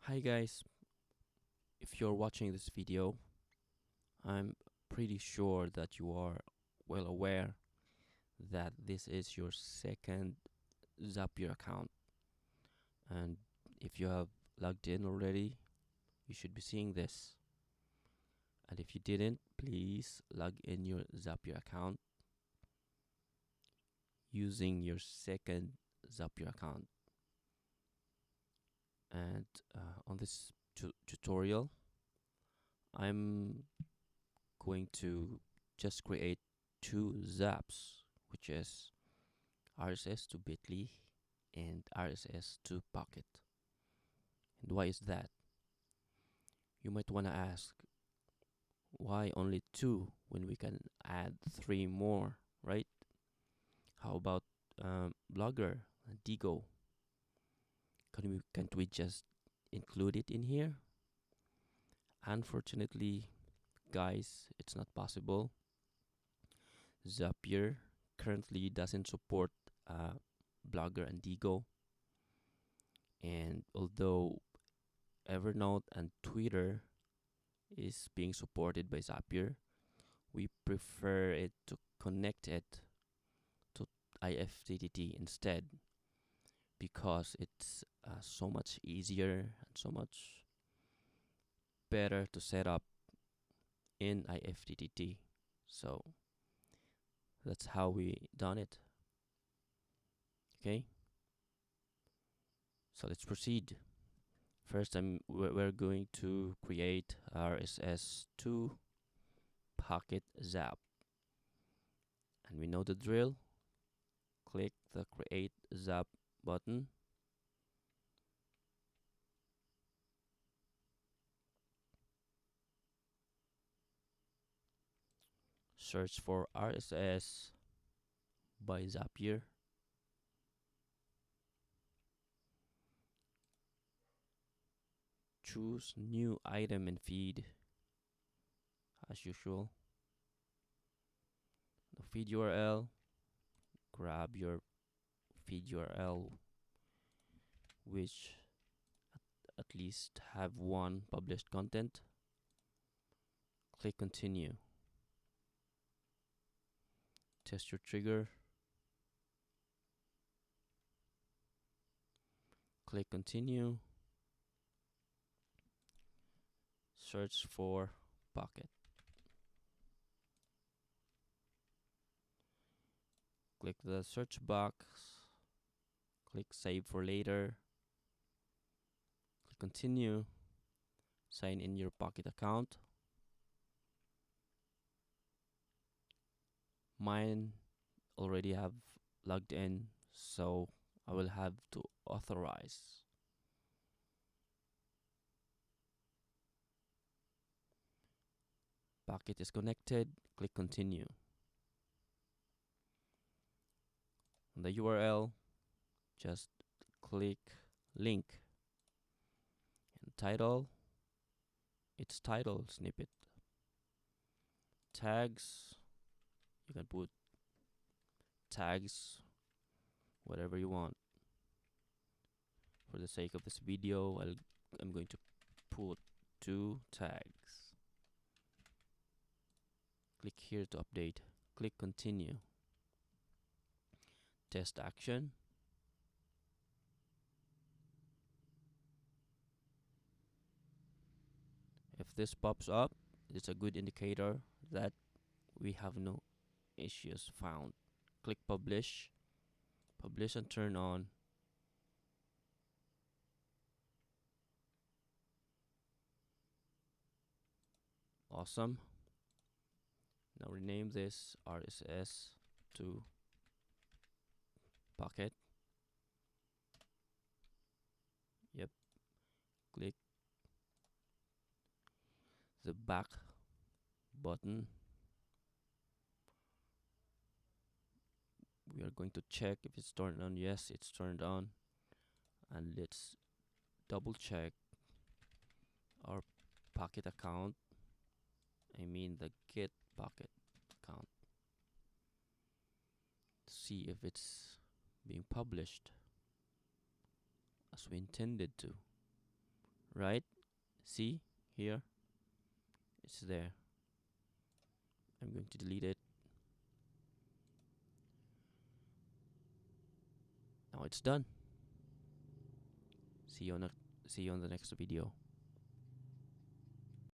Hi guys, if you're watching this video, I'm pretty sure that you are well aware that this is your second Zapier account, and if you have logged in already, you should be seeing this. And if you didn't, please log in your Zapier account using your second Zapier account. And on this tutorial, I'm going to just create two zaps, which is RSS to Bitly and RSS to Pocket. And why is that? You might want to ask, why only two when we can add three more, right? How about Blogger and Digo? Can't we just include it in here? Unfortunately, guys, it's not possible. Zapier currently doesn't support Blogger and Digo, and although Evernote and Twitter is being supported by Zapier, we prefer it to connect it to IFTTT instead, because it's so much easier and so much better to set up in IFTTT. So that's how we done it. Okay, so let's proceed. First, we're going to create RSS to Pocket Zap, and we know the drill. Click the Create Zap button. Search for RSS by Zapier. Choose New Item and Feed as usual. The feed URL. Grab your feed URL which at least have one published content. Click Continue. Test your trigger. Click Continue. Search for Pocket. Click the search box. Click Save for later. Click Continue. Sign in your Pocket account. Mine already have logged in, so I will have to authorize. Pocket is connected. Click Continue. On the URL, just click Link. And title, its title snippet. Tags, you can put tags, whatever you want. For the sake of this video, I'm going to put 2 tags. Click here to update. Click Continue. Test action. If this pops up, it's a good indicator that we have no issues found. Click Publish. Publish and turn on. Awesome. Now rename this RSS to Pocket. Yep. Click the back button. We are going to check if it's turned on. Yes, it's turned on. And let's double check our Pocket account. I mean the Get Pocket account. See if it's being published as we intended to. right? See here, it's there. I'm going to delete it. Now it's done. See you on the next video.